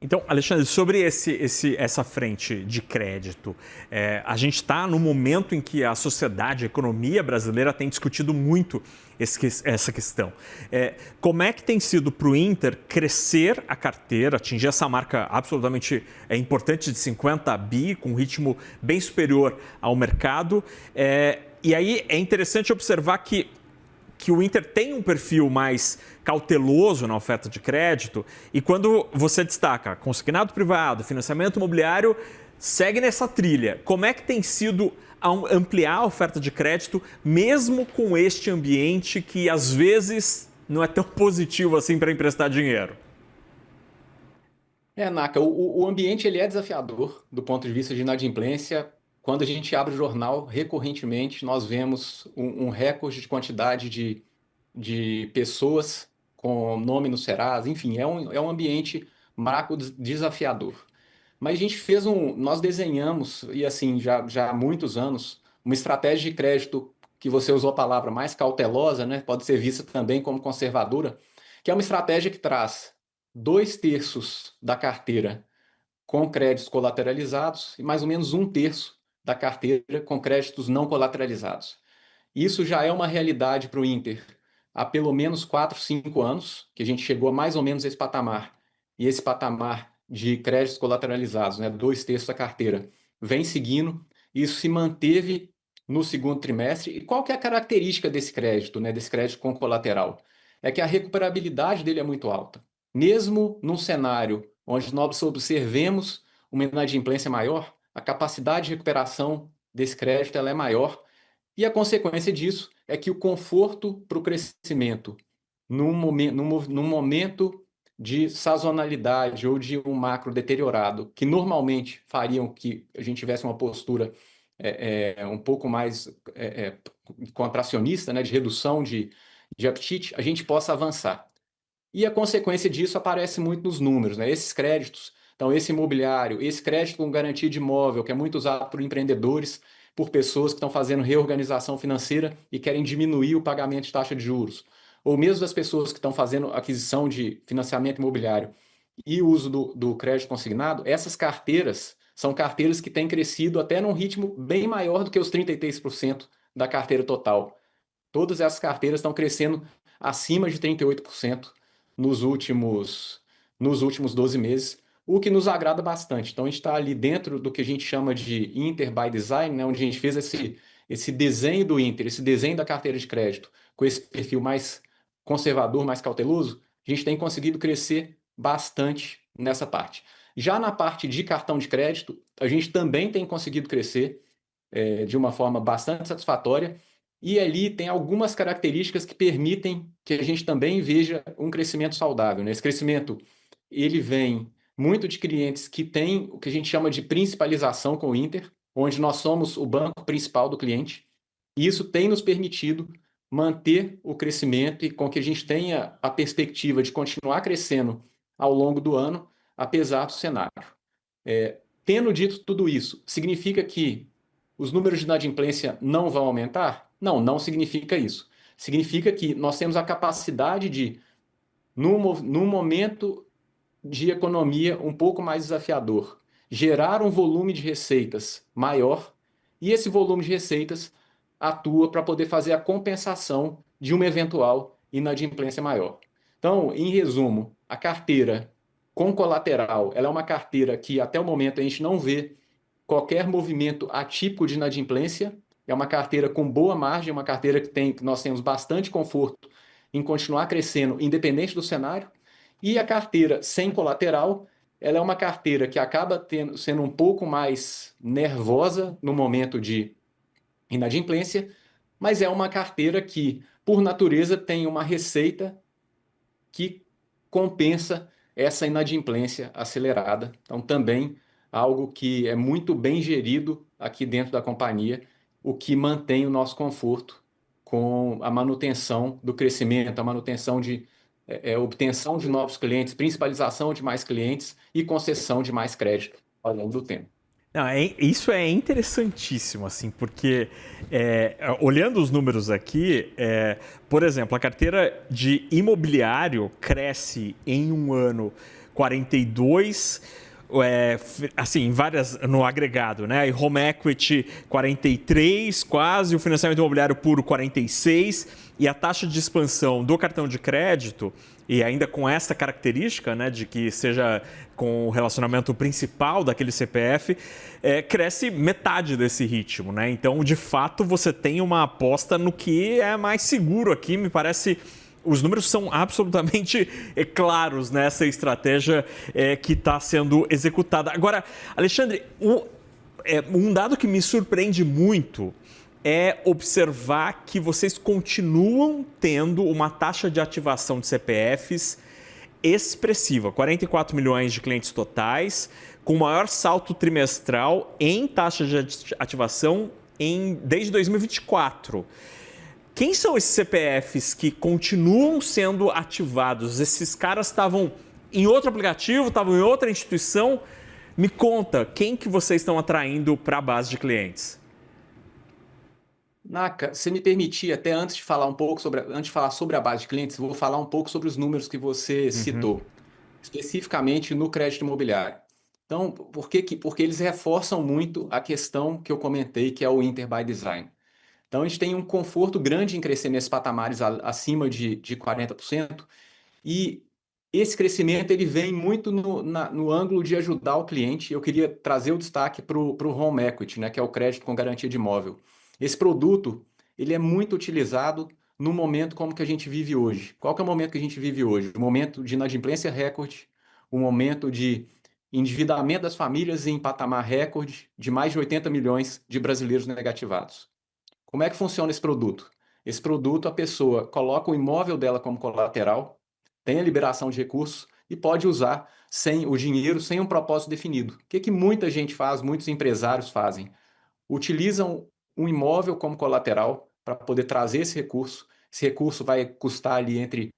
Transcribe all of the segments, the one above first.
Então, Alexandre, sobre essa frente de crédito, a gente está no momento em que a sociedade, a economia brasileira tem discutido muito essa questão. Como é que tem sido para o Inter crescer a carteira, atingir essa marca absolutamente importante de 50 bi, com um ritmo bem superior ao mercado? E aí é interessante observar que o Inter tem um perfil mais cauteloso na oferta de crédito e quando você destaca consignado privado, financiamento imobiliário, segue nessa trilha. Como é que tem sido ampliar a oferta de crédito, mesmo com este ambiente que às vezes não é tão positivo assim para emprestar dinheiro? Naka, o ambiente ele é desafiador do ponto de vista de inadimplência. Quando a gente abre o jornal, recorrentemente nós vemos um recorde de quantidade de pessoas com nome no Serasa. Enfim, é um ambiente desafiador. Mas a gente nós desenhamos, e assim, já há muitos anos, uma estratégia de crédito que você usou a palavra mais cautelosa, né? Pode ser vista também como conservadora, que é uma estratégia que traz 2/3 da carteira com créditos colateralizados e mais ou menos 1/3 da carteira com créditos não colateralizados. Isso já é uma realidade para o Inter há pelo menos 4, 5 anos, que a gente chegou a mais ou menos esse patamar. E esse patamar de créditos colateralizados, né, 2/3 da carteira, vem seguindo. Isso se manteve no segundo trimestre. E qual que é a característica desse crédito, né, desse crédito com colateral? É que a recuperabilidade dele é muito alta. Mesmo num cenário onde nós observemos uma inadimplência maior, a capacidade de recuperação desse crédito ela é maior e a consequência disso é que o conforto para o crescimento num momento de sazonalidade ou de um macro deteriorado, que normalmente fariam que a gente tivesse uma postura um pouco mais contracionista, né, de redução de apetite, a gente possa avançar. E a consequência disso aparece muito nos números, né? Esses créditos, então esse imobiliário, esse crédito com garantia de imóvel, que é muito usado por empreendedores, por pessoas que estão fazendo reorganização financeira e querem diminuir o pagamento de taxa de juros, ou mesmo das pessoas que estão fazendo aquisição de financiamento imobiliário e uso do crédito consignado, essas carteiras são carteiras que têm crescido até num ritmo bem maior do que os 33% da carteira total. Todas essas carteiras estão crescendo acima de 38% nos últimos, nos últimos 12 meses, o que nos agrada bastante. Então, a gente está ali dentro do que a gente chama de Inter by Design, né, onde a gente fez esse desenho do Inter, esse desenho da carteira de crédito, com esse perfil mais conservador, mais cauteloso, a gente tem conseguido crescer bastante nessa parte. Já na parte de cartão de crédito, a gente também tem conseguido crescer de uma forma bastante satisfatória. E ali tem algumas características que permitem que a gente também veja um crescimento saudável, né? Esse crescimento ele vem muito de clientes que têm o que a gente chama de principalização com o Inter, onde nós somos o banco principal do cliente. E isso tem nos permitido manter o crescimento e com que a gente tenha a perspectiva de continuar crescendo ao longo do ano, apesar do cenário. Tendo dito tudo isso, significa que os números de inadimplência não vão aumentar? Não, não significa isso. Significa que nós temos a capacidade de, num momento de economia um pouco mais desafiador, gerar um volume de receitas maior e esse volume de receitas atua para poder fazer a compensação de uma eventual inadimplência maior. Então, em resumo, a carteira com colateral, ela é uma carteira que até o momento a gente não vê qualquer movimento atípico de inadimplência. É uma carteira com boa margem, uma carteira que nós temos bastante conforto em continuar crescendo, independente do cenário. E a carteira sem colateral, ela é uma carteira que acaba sendo um pouco mais nervosa no momento de inadimplência, mas é uma carteira que, por natureza, tem uma receita que compensa essa inadimplência acelerada. Então, também algo que é muito bem gerido aqui dentro da companhia, o que mantém o nosso conforto com a manutenção do crescimento, a manutenção de obtenção de novos clientes, principalização de mais clientes e concessão de mais crédito ao longo do tempo. Não, isso é interessantíssimo, assim, porque olhando os números aqui, por exemplo, a carteira de imobiliário cresce em um ano 42, assim, várias no agregado, né? E home equity 43, quase, o financiamento imobiliário puro 46, e a taxa de expansão do cartão de crédito, e ainda com essa característica, né, de que seja com o relacionamento principal daquele CPF, cresce metade desse ritmo, né? Então, de fato, você tem uma aposta no que é mais seguro aqui, me parece. Os números são absolutamente claros nessa estratégia que está sendo executada. Agora, Alexandre, um dado que me surpreende muito é observar que vocês continuam tendo uma taxa de ativação de CPFs expressiva, 44 milhões de clientes totais, com o maior salto trimestral em taxa de ativação desde 2024. Quem são esses CPFs que continuam sendo ativados? Esses caras estavam em outro aplicativo, estavam em outra instituição? Me conta, quem que vocês estão atraindo para a base de clientes? Naka, se me permitir, até antes de falar sobre a base de clientes, vou falar um pouco sobre os números que você citou, especificamente no crédito imobiliário. Então, porque eles reforçam muito a questão que eu comentei, que é o Inter by Design. Então, a gente tem um conforto grande em crescer nesses patamares acima de 40%, e esse crescimento ele vem muito no ângulo de ajudar o cliente. Eu queria trazer o destaque para o Home Equity, né, que é o crédito com garantia de imóvel. Esse produto ele é muito utilizado no momento como que a gente vive hoje. Qual que é o momento que a gente vive hoje? O momento de inadimplência recorde, o momento de endividamento das famílias em patamar recorde de mais de 80 milhões de brasileiros negativados. Como é que funciona esse produto? Esse produto, a pessoa coloca o imóvel dela como colateral, tem a liberação de recursos e pode usar sem o dinheiro, sem um propósito definido. O que muita gente faz, muitos empresários fazem? Utilizam um imóvel como colateral para poder trazer esse recurso. Esse recurso vai custar ali entre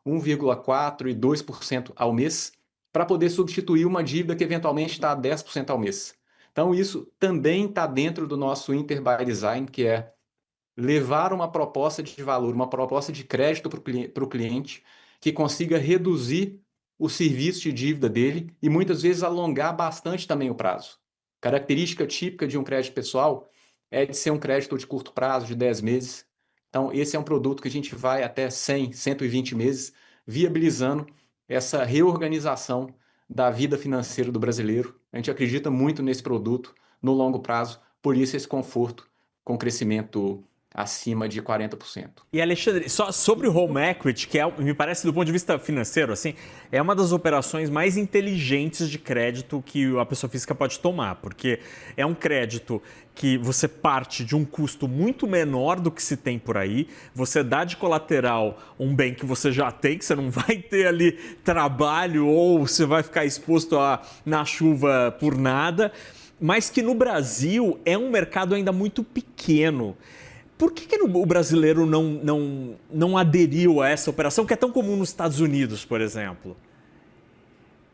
1,4% e 2% ao mês, para poder substituir uma dívida que eventualmente está a 10% ao mês. Então, isso também está dentro do nosso Inter by Design, que é levar uma proposta de valor, uma proposta de crédito para o cliente que consiga reduzir o serviço de dívida dele e muitas vezes alongar bastante também o prazo. Característica típica de um crédito pessoal é de ser um crédito de curto prazo, de 10 meses. Então, esse é um produto que a gente vai até 100, 120 meses, viabilizando essa reorganização da vida financeira do brasileiro. A gente acredita muito nesse produto no longo prazo, por isso esse conforto com crescimento acima de 40%. E Alexandre, só sobre o home equity, que me parece do ponto de vista financeiro, assim, é uma das operações mais inteligentes de crédito que a pessoa física pode tomar, porque é um crédito que você parte de um custo muito menor do que se tem por aí, você dá de colateral um bem que você já tem, que você não vai ter ali trabalho ou você vai ficar exposto na chuva por nada, mas que no Brasil é um mercado ainda muito pequeno. Por que o brasileiro não aderiu a essa operação que é tão comum nos Estados Unidos, por exemplo?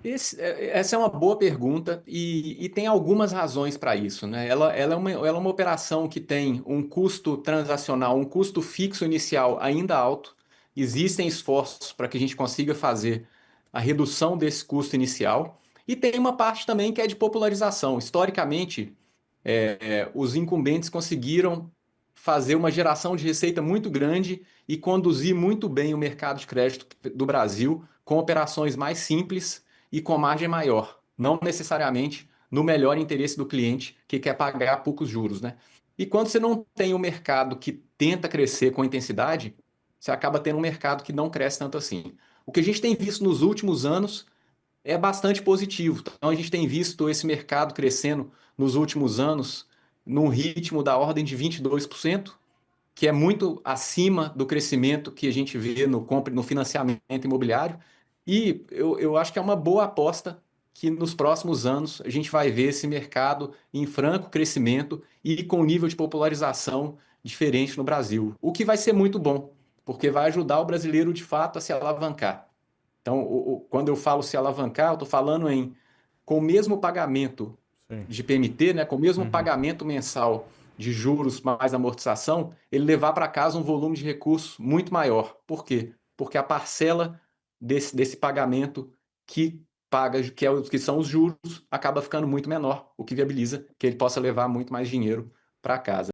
Essa é uma boa pergunta e tem algumas razões para isso, né? Ela é uma operação que tem um custo transacional, um custo fixo inicial ainda alto. Existem esforços para que a gente consiga fazer a redução desse custo inicial. E tem uma parte também que é de popularização. Historicamente, os incumbentes conseguiram fazer uma geração de receita muito grande e conduzir muito bem o mercado de crédito do Brasil com operações mais simples e com margem maior, não necessariamente no melhor interesse do cliente que quer pagar poucos juros, né? E quando você não tem um mercado que tenta crescer com intensidade, você acaba tendo um mercado que não cresce tanto assim. O que a gente tem visto nos últimos anos é bastante positivo. Então, a gente tem visto esse mercado crescendo nos últimos anos num ritmo da ordem de 22%, que é muito acima do crescimento que a gente vê no financiamento imobiliário. E eu acho que é uma boa aposta que nos próximos anos a gente vai ver esse mercado em franco crescimento e com nível de popularização diferente no Brasil. O que vai ser muito bom, porque vai ajudar o brasileiro de fato a se alavancar. Então, quando eu falo se alavancar, eu estou falando com o mesmo pagamento Sim. de PMT, né, com o mesmo pagamento mensal de juros mais amortização, ele levar para casa um volume de recursos muito maior. Por quê? Porque a parcela desse pagamento que paga, que são os juros, acaba ficando muito menor, o que viabiliza que ele possa levar muito mais dinheiro para casa.